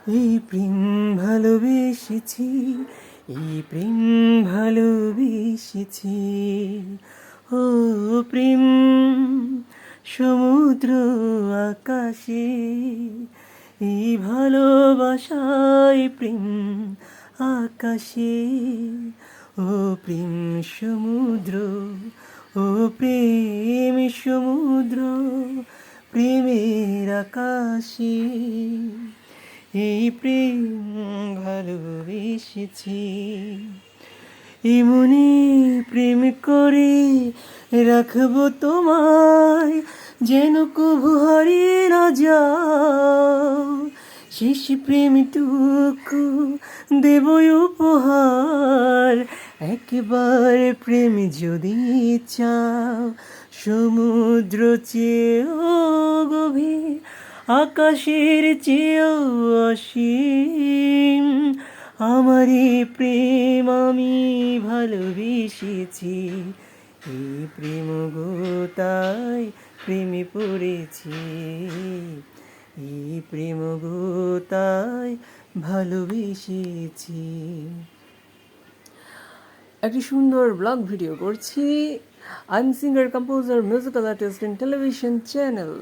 এই প্রেম ভালোবেসেছি, এই প্রেম ভালোবেসেছি। ও প্রেম সমুদ্র আকাশে, এই ভালোবাসায় প্রেম আকাশে। ও প্রেম সমুদ্র, ও প্রেম সমুদ্র, প্রেমের আকাশে এই প্রেম ভালোবেসেছি। এমনি প্রেম করে রাখবো তোমায়, যেন কভু হারিয়ে না যাও। শেষ প্রেমটুকু দেব উপহার, একবার প্রেম যদি চাও। সমুদ্র চেয়েও গভীর, আকাশের চেয়েও অসীম, আমারই প্রেম আমি ভালোবেসেছি। এই প্রেম গোতায় প্রেমে পড়েছি, এই প্রেম গোতায় ভালোবেসেছি। একটি সুন্দর ব্লগ ভিডিও করছি। I am singer, composer, musical artist in television channel.